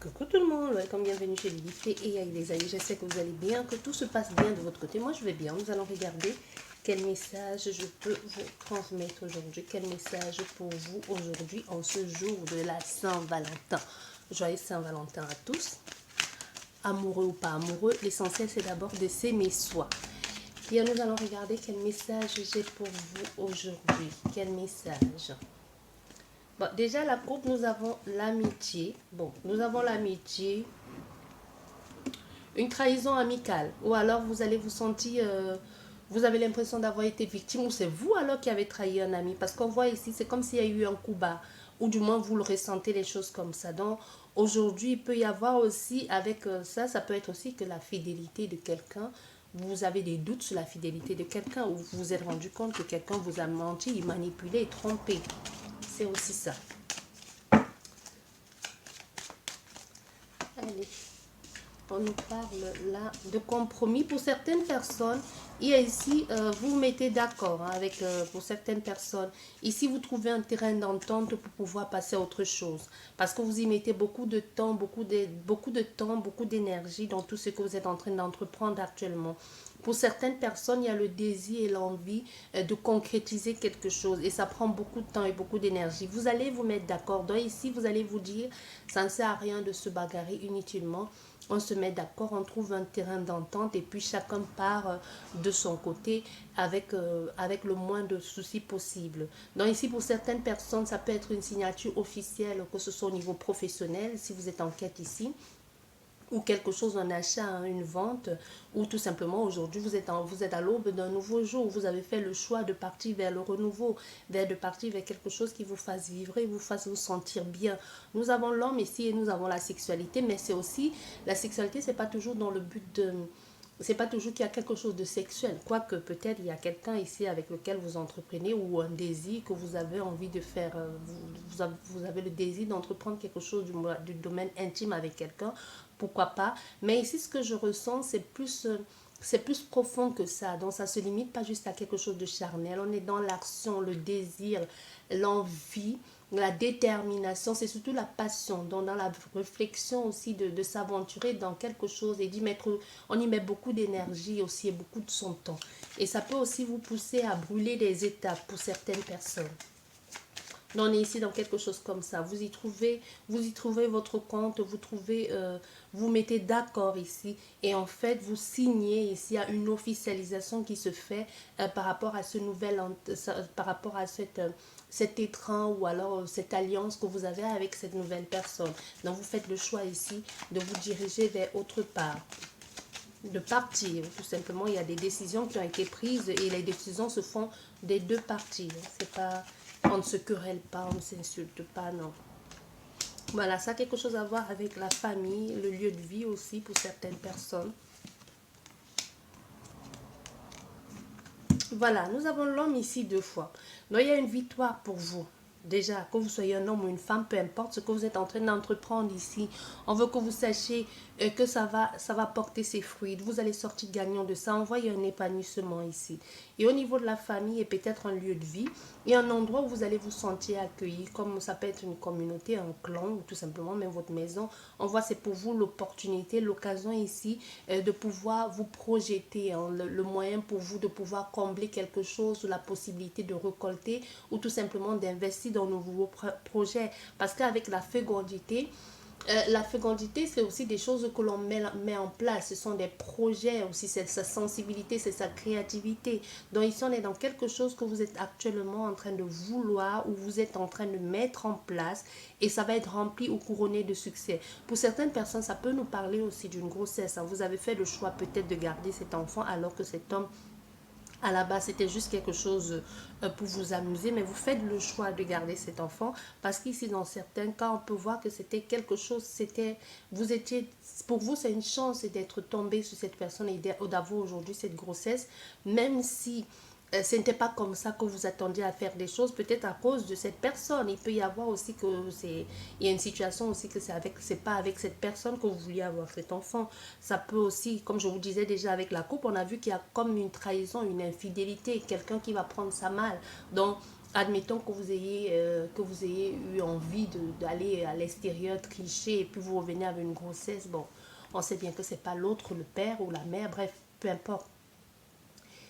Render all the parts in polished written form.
Coucou tout le monde, welcome, bienvenue chez Lily et avec les amis. J'espère que vous allez bien, que tout se passe bien de votre côté. Moi je vais bien. Nous allons regarder quel message je peux vous transmettre aujourd'hui. Quel message pour vous aujourd'hui en ce jour de la Saint-Valentin. Joyeux Saint-Valentin à tous. Amoureux ou pas amoureux, l'essentiel c'est d'abord de s'aimer soi. Bien, nous allons regarder quel message j'ai pour vous aujourd'hui. Quel message? Bon, déjà, la coupe, nous avons l'amitié. Bon, nous avons l'amitié, une trahison amicale. Ou alors, vous allez vous sentir, vous avez l'impression d'avoir été victime. Ou c'est vous alors qui avez trahi un ami. Parce qu'on voit ici, c'est comme s'il y a eu un coup bas. Ou du moins, vous le ressentez, les choses comme ça. Donc, aujourd'hui, il peut y avoir aussi, avec ça, ça peut être aussi que la fidélité de quelqu'un. Vous avez des doutes sur la fidélité de quelqu'un. Ou vous vous êtes rendu compte que quelqu'un vous a menti, manipulé, trompé. C'est aussi ça. Allez, on nous parle là de compromis. Pour certaines personnes, il y a ici, vous vous mettez d'accord avec, pour certaines personnes. Ici, vous trouvez un terrain d'entente pour pouvoir passer à autre chose. Parce que vous y mettez beaucoup de temps, beaucoup d'énergie dans tout ce que vous êtes en train d'entreprendre actuellement. Pour certaines personnes, il y a le désir et l'envie de concrétiser quelque chose. Et ça prend beaucoup de temps et beaucoup d'énergie. Vous allez vous mettre d'accord. Donc ici, vous allez vous dire, ça ne sert à rien de se bagarrer inutilement. On se met d'accord, on trouve un terrain d'entente et puis chacun part de son côté avec le moins de soucis possible. Donc ici, pour certaines personnes, ça peut être une signature officielle, que ce soit au niveau professionnel, si vous êtes en quête ici, ou quelque chose, un achat, une vente, ou tout simplement aujourd'hui vous êtes à l'aube d'un nouveau jour, vous avez fait le choix de partir vers le renouveau, de partir vers quelque chose qui vous fasse vibrer, vous fasse vous sentir bien. Nous avons l'homme ici et nous avons la sexualité, mais c'est aussi, la sexualité, c'est pas toujours dans le but de... C'est pas toujours qu'il y a quelque chose de sexuel, quoique peut-être il y a quelqu'un ici avec lequel vous entreprenez ou un désir que vous avez envie de faire, vous avez le désir d'entreprendre quelque chose du domaine intime avec quelqu'un, pourquoi pas. Mais ici, ce que je ressens, c'est plus profond que ça. Donc, ça ne se limite pas juste à quelque chose de charnel. On est dans l'action, le désir, l'envie, la détermination. C'est surtout la passion. Donc, dans la réflexion aussi de s'aventurer dans quelque chose et d'y mettre, on y met beaucoup d'énergie aussi et beaucoup de son temps. Et ça peut aussi vous pousser à brûler des étapes pour certaines personnes. Donc, on est ici dans quelque chose comme ça. Vous y trouvez votre compte, vous mettez d'accord ici. Et en fait, vous signez ici à une officialisation qui se fait par rapport à ce par rapport à cet étreint ou alors cette alliance que vous avez avec cette nouvelle personne. Donc, vous faites le choix ici de vous diriger vers autre part, de partir. Tout simplement, il y a des décisions qui ont été prises et les décisions se font des deux parties. C'est pas, on ne se querelle pas, on ne s'insulte pas, non. Voilà, ça a quelque chose à voir avec la famille, le lieu de vie aussi pour certaines personnes. Voilà, nous avons l'homme ici deux fois. Donc, il y a une victoire pour vous. Déjà, que vous soyez un homme ou une femme, peu importe ce que vous êtes en train d'entreprendre ici, on veut que vous sachiez que ça va porter ses fruits. Vous allez sortir gagnant de ça. On voit un épanouissement ici. Et au niveau de la famille et peut-être un lieu de vie, il y a un endroit où vous allez vous sentir accueilli, comme ça peut être une communauté, un clan ou tout simplement même votre maison. On voit c'est pour vous l'opportunité, l'occasion ici de pouvoir vous projeter, hein, le moyen pour vous de pouvoir combler quelque chose, la possibilité de récolter ou tout simplement d'investir dans de nouveaux projets. Parce qu'avec la fécondité, c'est aussi des choses que l'on met en place. Ce sont des projets aussi, c'est sa sensibilité, c'est sa créativité. Donc ici, on est dans quelque chose que vous êtes actuellement en train de vouloir ou vous êtes en train de mettre en place et ça va être rempli ou couronné de succès. Pour certaines personnes, ça peut nous parler aussi d'une grossesse. Vous avez fait le choix peut-être de garder cet enfant alors que cet homme à la base, c'était juste quelque chose pour vous amuser, mais vous faites le choix de garder cet enfant parce qu'ici, dans certains cas, on peut voir que c'était quelque chose, pour vous, c'est une chance d'être tombé sur cette personne et d'avoir aujourd'hui cette grossesse, même si ce n'était pas comme ça que vous attendiez à faire des choses, peut-être à cause de cette personne. Il peut y avoir aussi il y a une situation aussi que c'est pas avec cette personne que vous vouliez avoir cet enfant. Ça peut aussi, comme je vous disais déjà avec la coupe, on a vu qu'il y a comme une trahison, une infidélité, quelqu'un qui va prendre ça mal. Donc, admettons que vous ayez eu envie d'aller à l'extérieur tricher et puis vous revenez avec une grossesse. Bon, on sait bien que c'est pas l'autre, le père ou la mère, bref, peu importe.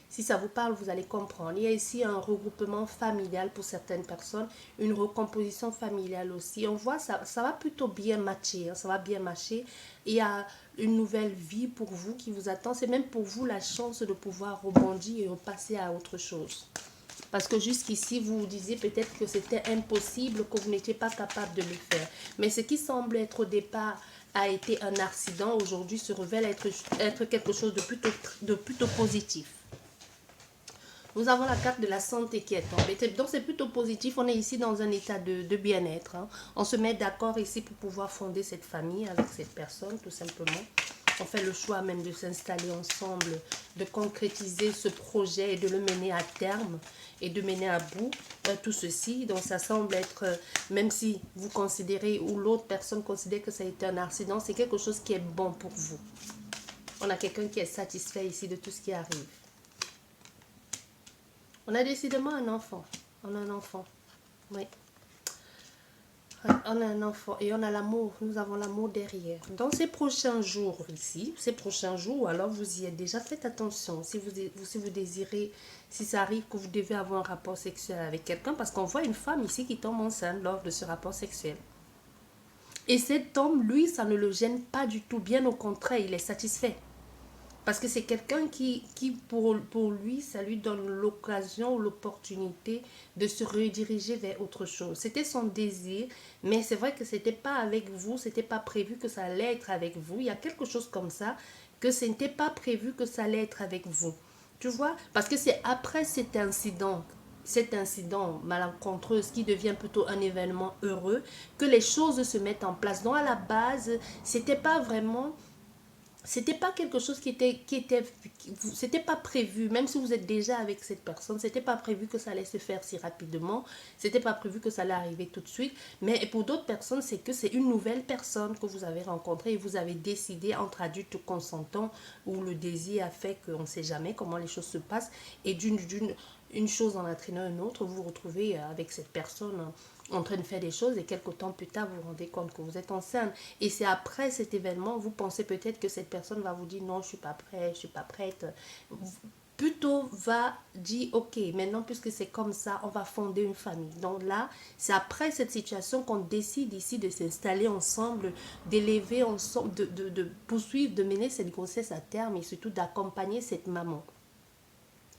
Si ça vous parle, vous allez comprendre. Il y a ici un regroupement familial pour certaines personnes, une recomposition familiale aussi. On voit ça va plutôt bien matcher, hein, ça va bien matcher. Il y a une nouvelle vie pour vous qui vous attend. C'est même pour vous la chance de pouvoir rebondir et passer à autre chose. Parce que jusqu'ici, vous vous disiez peut-être que c'était impossible, que vous n'étiez pas capable de le faire. Mais ce qui semble être au départ a été un accident, aujourd'hui se révèle être quelque chose de plutôt positif. Nous avons la carte de la santé qui est tombée. Donc c'est plutôt positif. On est ici dans un état de bien-être. Hein. On se met d'accord ici pour pouvoir fonder cette famille avec cette personne, tout simplement. On fait le choix même de s'installer ensemble, de concrétiser ce projet et de le mener à terme et de mener à bout tout ceci. Donc ça semble être, même si vous considérez ou l'autre personne considère que ça a été un accident, c'est quelque chose qui est bon pour vous. On a quelqu'un qui est satisfait ici de tout ce qui arrive. On a décidément un enfant. On a un enfant. Oui. On a un enfant et on a l'amour. Nous avons l'amour derrière. Dans ces prochains jours ici, ces prochains jours, alors vous y êtes déjà, faites attention. Si vous désirez, si ça arrive que vous devez avoir un rapport sexuel avec quelqu'un, parce qu'on voit une femme ici qui tombe enceinte lors de ce rapport sexuel. Et cet homme, lui, ça ne le gêne pas du tout. Bien au contraire, il est satisfait. Parce que c'est quelqu'un qui pour lui, ça lui donne l'occasion ou l'opportunité de se rediriger vers autre chose. C'était son désir, mais c'est vrai que ce n'était pas avec vous, ce n'était pas prévu que ça allait être avec vous. Il y a quelque chose comme ça, que ce n'était pas prévu que ça allait être avec vous. Tu vois? Parce que c'est après cet incident malencontreux qui devient plutôt un événement heureux, que les choses se mettent en place. Donc à la base, c'était pas vraiment... C'était pas quelque chose c'était pas prévu, même si vous êtes déjà avec cette personne, c'était pas prévu que ça allait se faire si rapidement, c'était pas prévu que ça allait arriver tout de suite, mais pour d'autres personnes, c'est que c'est une nouvelle personne que vous avez rencontrée et vous avez décidé entre adultes consentants où le désir a fait qu'on ne sait jamais comment les choses se passent et une chose en entraînant une autre, vous vous retrouvez avec cette personne en train de faire des choses et quelques temps plus tard, vous vous rendez compte que vous êtes enceinte. Et c'est après cet événement, vous pensez peut-être que cette personne va vous dire non, je suis pas prête, je suis pas prête. Plutôt va dire ok, maintenant puisque c'est comme ça, on va fonder une famille. Donc là, c'est après cette situation qu'on décide ici de s'installer ensemble, d'élever ensemble, de poursuivre, de mener cette grossesse à terme et surtout d'accompagner cette maman.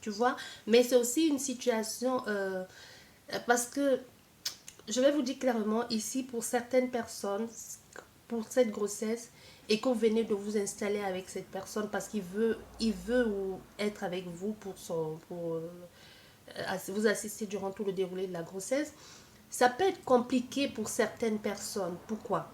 Tu vois, mais c'est aussi une situation parce que je vais vous dire clairement ici pour certaines personnes, pour cette grossesse, et que vous venez de vous installer avec cette personne parce il veut être avec vous pour vous assister durant tout le déroulé de la grossesse, ça peut être compliqué pour certaines personnes. Pourquoi?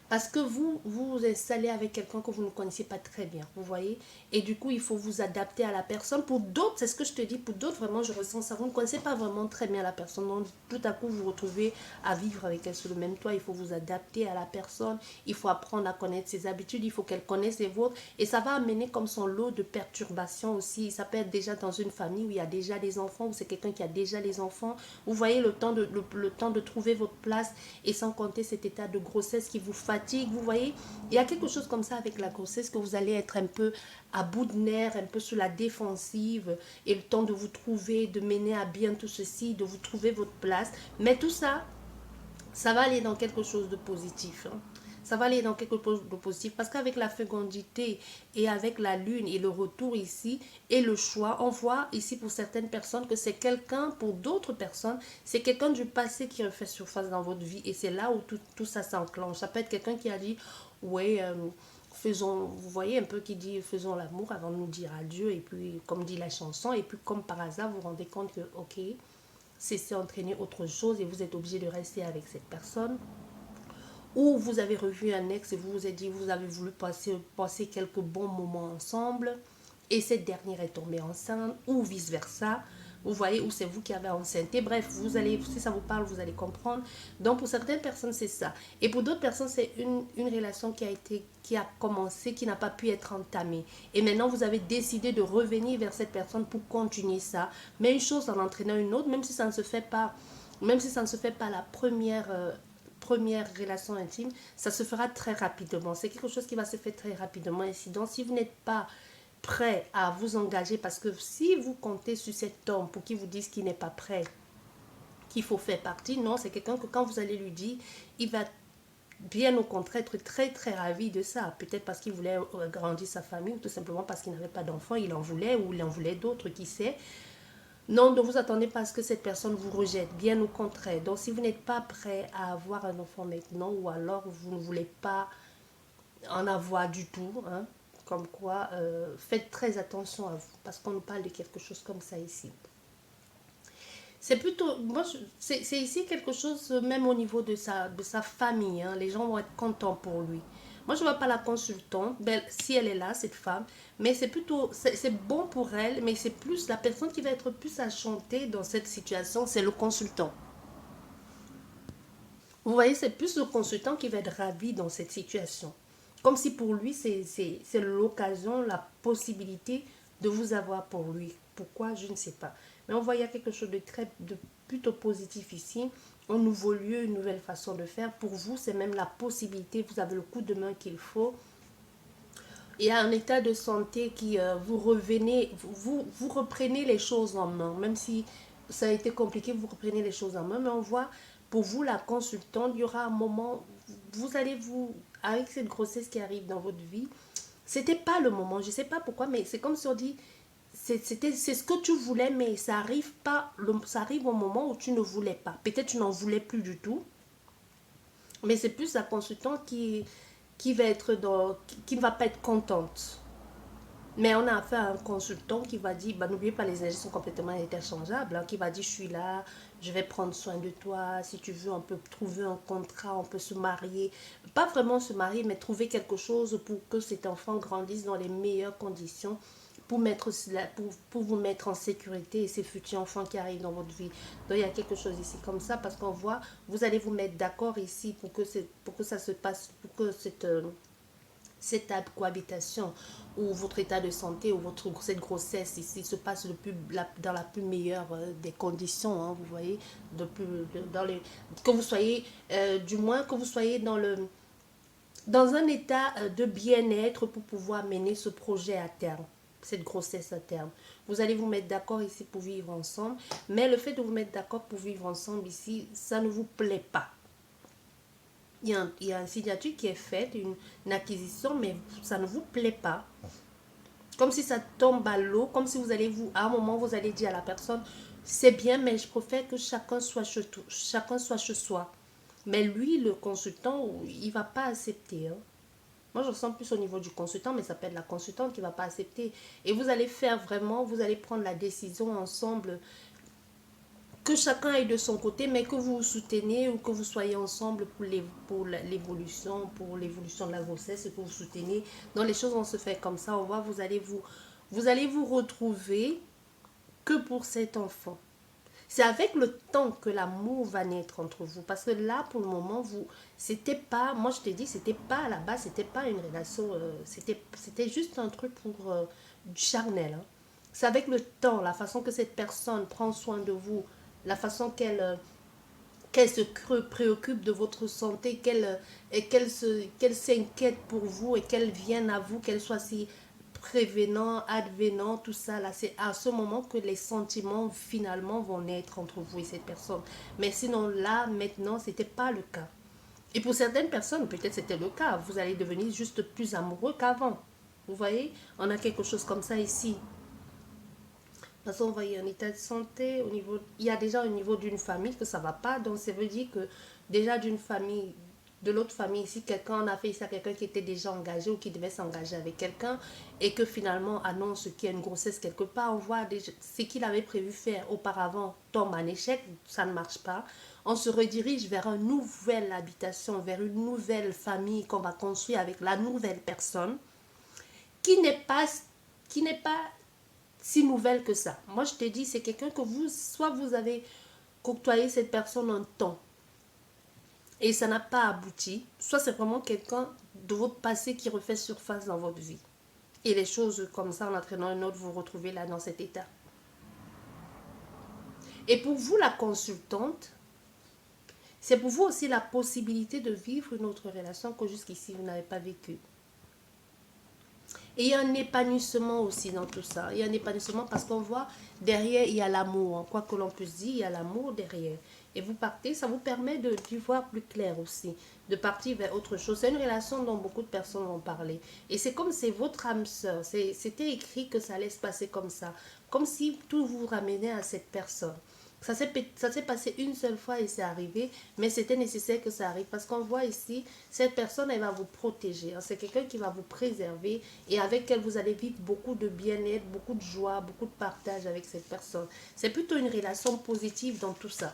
Parce que vous installez avec quelqu'un que vous ne connaissez pas très bien, vous voyez. Et du coup, il faut vous adapter à la personne. Pour d'autres, c'est ce que je te dis, pour d'autres, vraiment, je ressens ça. Vous ne connaissez pas vraiment très bien la personne. Donc, tout à coup, vous vous retrouvez à vivre avec elle sur le même toit. Il faut vous adapter à la personne. Il faut apprendre à connaître ses habitudes. Il faut qu'elle connaisse les vôtres. Et ça va amener comme son lot de perturbations aussi. Ça peut être déjà dans une famille où il y a déjà des enfants, où c'est quelqu'un qui a déjà les enfants. Vous voyez le temps de trouver votre place et sans compter cet état de grossesse qui vous fatigue. Vous voyez, il y a quelque chose comme ça avec la grossesse que vous allez être un peu à bout de nerfs, un peu sur la défensive et le temps de vous trouver, de mener à bien tout ceci, de vous trouver votre place. Mais tout ça, ça va aller dans quelque chose de positif. Hein. Ça va aller dans quelque chose de positif parce qu'avec la fécondité et avec la lune et le retour ici et le choix, on voit ici pour certaines personnes que c'est quelqu'un, pour d'autres personnes, c'est quelqu'un du passé qui refait surface dans votre vie et c'est là où tout ça s'enclenche. Ça peut être quelqu'un qui a dit, ouais, faisons, vous voyez un peu qui dit faisons l'amour avant de nous dire adieu et puis comme dit la chanson et puis comme par hasard vous vous rendez compte que ok, c'est entraîner autre chose et vous êtes obligé de rester avec cette personne. Ou vous avez revu un ex et vous vous êtes dit, vous avez voulu passer quelques bons moments ensemble et cette dernière est tombée enceinte ou vice-versa. Vous voyez, ou c'est vous qui avez enceinté. Bref, vous allez, si ça vous parle, vous allez comprendre. Donc, pour certaines personnes, c'est ça. Et pour d'autres personnes, c'est une relation qui a commencé, qui n'a pas pu être entamée. Et maintenant, vous avez décidé de revenir vers cette personne pour continuer ça. Mais une chose en entraînant une autre, même si ça ne se fait pas, même si ça ne se fait pas la première relation intime, ça se fera très rapidement. C'est quelque chose qui va se faire très rapidement. Et donc, si vous n'êtes pas prêt à vous engager, parce que si vous comptez sur cet homme pour qu'il vous dise qu'il n'est pas prêt, qu'il faut faire partie, non, c'est quelqu'un que quand vous allez lui dire, il va bien au contraire être très très ravi de ça. Peut-être parce qu'il voulait agrandir sa famille, ou tout simplement parce qu'il n'avait pas d'enfant, il en voulait, ou il en voulait d'autres, qui sait. Non, ne vous attendez pas à ce que cette personne vous rejette, bien au contraire. Donc si vous n'êtes pas prêt à avoir un enfant maintenant, ou alors vous ne voulez pas en avoir du tout, hein, comme quoi, faites très attention à vous, parce qu'on nous parle de quelque chose comme ça ici. C'est plutôt, moi, c'est ici quelque chose, même au niveau de sa famille, hein, les gens vont être contents pour lui. Moi, je ne vois pas la consultante, ben, si elle est là, cette femme, mais c'est plutôt, c'est bon pour elle, mais c'est plus la personne qui va être plus à chanter dans cette situation, c'est le consultant. Vous voyez, c'est plus le consultant qui va être ravi dans cette situation. Comme si pour lui, c'est l'occasion, la possibilité de vous avoir pour lui. Pourquoi, je ne sais pas. Mais on voit, il y a quelque chose de plutôt positif ici. Un nouveau lieu, une nouvelle façon de faire. Pour vous, c'est même la possibilité. Vous avez le coup de main qu'il faut. Il y a un état de santé qui, vous revenez, vous reprenez les choses en main. Même si ça a été compliqué, vous reprenez les choses en main. Mais on voit, pour vous, la consultante, il y aura un moment, vous allez vous, avec cette grossesse qui arrive dans votre vie, c'était pas le moment. Je sais pas pourquoi, mais c'est comme si on dit, c'est ce que tu voulais, mais ça arrive pas, ça arrive au moment où tu ne voulais pas. Peut-être tu n'en voulais plus du tout, mais c'est plus la consultante qui va être qui ne va pas être contente. Mais on a affaire à un consultant qui va dire, bah, n'oubliez pas, les énergies sont complètement interchangeables, hein, qui va dire, je suis là, je vais prendre soin de toi, si tu veux, on peut trouver un contrat, on peut se marier. Pas vraiment se marier, mais trouver quelque chose pour que cet enfant grandisse dans les meilleures conditions, pour vous mettre en sécurité et ces futurs enfants qui arrivent dans votre vie. Donc il y a quelque chose ici comme ça, parce qu'on voit, vous allez vous mettre d'accord ici pour que ça se passe, pour que cette cohabitation ou votre état de santé ou cette grossesse ici se passe dans la plus meilleure des conditions, hein, vous voyez, que vous soyez, du moins que vous soyez dans un état de bien-être pour pouvoir mener ce projet à terme, cette grossesse à terme. Vous allez vous mettre d'accord ici pour vivre ensemble, mais le fait de vous mettre d'accord pour vivre ensemble ici, ça ne vous plaît pas. Il y a une signature qui est faite, une acquisition, mais ça ne vous plaît pas. Comme si ça tombe à l'eau, comme si à un moment, vous allez dire à la personne, c'est bien, mais je préfère que chacun soit chez soi. Mais lui, le consultant, il ne va pas accepter. Hein. Moi, je sens plus au niveau du consultant, mais ça peut être la consultante qui ne va pas accepter. Et vous allez vous allez prendre la décision ensemble, que chacun aille de son côté, mais que vous vous soutenez ou que vous soyez ensemble pour l'évolution de la grossesse et que vous soutenez. Donc les choses vont se faire comme ça. On voit, vous allez vous retrouver que pour cet enfant. C'est avec le temps que l'amour va naître entre vous. Parce que là, pour le moment, c'était pas, moi je te dis, c'était pas à la base, c'était pas une relation, c'était juste un truc pour du charnel. Hein. C'est avec le temps, la façon que cette personne prend soin de vous, la façon qu'elle se préoccupe de votre santé, qu'elle s'inquiète pour vous et qu'elle vienne à vous, qu'elle soit si prévenant, advenant, tout ça, là, c'est à ce moment que les sentiments finalement vont naître entre vous et cette personne. Mais sinon, là, maintenant, c'était pas le cas. Et pour certaines personnes, peut-être c'était le cas. Vous allez devenir juste plus amoureux qu'avant. Vous voyez, on a quelque chose comme ça ici. De toute façon, vous voyez un état de santé, il y a déjà au niveau d'une famille que ça ne va pas. Donc, ça veut dire que déjà d'une famille, de l'autre famille ici, on a fait ça à quelqu'un qui était déjà engagé ou qui devait s'engager avec quelqu'un et que finalement annonce qu'il y a une grossesse quelque part. On voit déjà, ce qu'il avait prévu faire auparavant tombe en échec, ça ne marche pas. On se redirige vers une nouvelle habitation, vers une nouvelle famille qu'on va construire avec la nouvelle personne qui n'est pas si nouvelle que ça. Moi, je te dis, c'est quelqu'un que vous, soit vous avez côtoyé cette personne un temps et ça n'a pas abouti, soit c'est vraiment quelqu'un de votre passé qui refait surface dans votre vie. Et les choses comme ça, en entraînant une autre, vous vous retrouvez là dans cet état. Et pour vous, la consultante, c'est pour vous aussi la possibilité de vivre une autre relation que jusqu'ici vous n'avez pas vécu. Et il y a un épanouissement aussi dans tout ça. Il y a un épanouissement parce qu'on voit derrière, il y a l'amour. Quoi que l'on puisse dire, il y a l'amour derrière. Et vous partez, ça vous permet d'y voir plus clair aussi, de partir vers autre chose. C'est une relation dont beaucoup de personnes vont parler. Et c'est comme c'est votre âme sœur. C'était écrit que ça allait se passer comme ça. Comme si tout vous ramenait à cette personne. Ça s'est passé une seule fois et c'est arrivé, mais c'était nécessaire que ça arrive parce qu'on voit ici, cette personne, elle va vous protéger. C'est quelqu'un qui va vous préserver et avec elle, vous allez vivre beaucoup de bien-être, beaucoup de joie, beaucoup de partage avec cette personne. C'est plutôt une relation positive dans tout ça.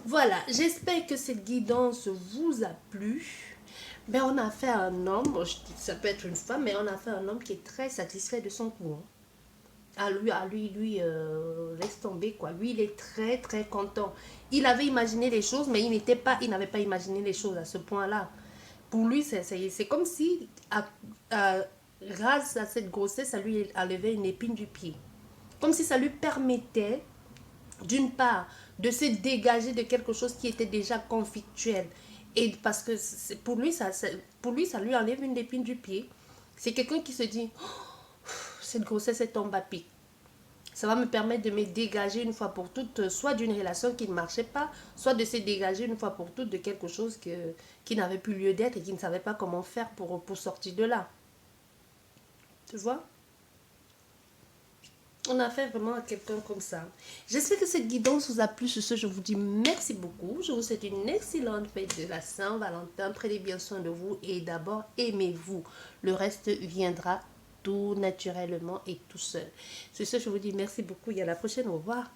Voilà, j'espère que cette guidance vous a plu. Ben, on a fait un homme, ça peut être une femme, mais on a fait un homme qui est très satisfait de son coup. Lui, laisse tomber quoi. Lui, il est très, très content. Il avait imaginé les choses, mais il n'avait pas imaginé les choses à ce point-là. Pour lui, c'est comme si, grâce à cette grossesse, ça lui enlevait une épine du pied. Comme si ça lui permettait, d'une part, de se dégager de quelque chose qui était déjà conflictuel. Et parce que pour lui, ça lui enlève une épine du pied. C'est quelqu'un qui se dit, oh, cette grossesse est tombée à pic. Ça va me permettre de me dégager une fois pour toutes, soit d'une relation qui ne marchait pas, soit de se dégager une fois pour toutes de quelque chose qui n'avait plus lieu d'être et qui ne savait pas comment faire pour sortir de là. Tu vois? On a fait vraiment à quelqu'un comme ça. J'espère que cette guidance vous a plu. Sur ce, je vous dis merci beaucoup. Je vous souhaite une excellente fête de la Saint-Valentin. Prenez bien soin de vous et d'abord aimez-vous. Le reste viendra tout naturellement et tout seul. Sur ce, je vous dis merci beaucoup et à la prochaine. Au revoir.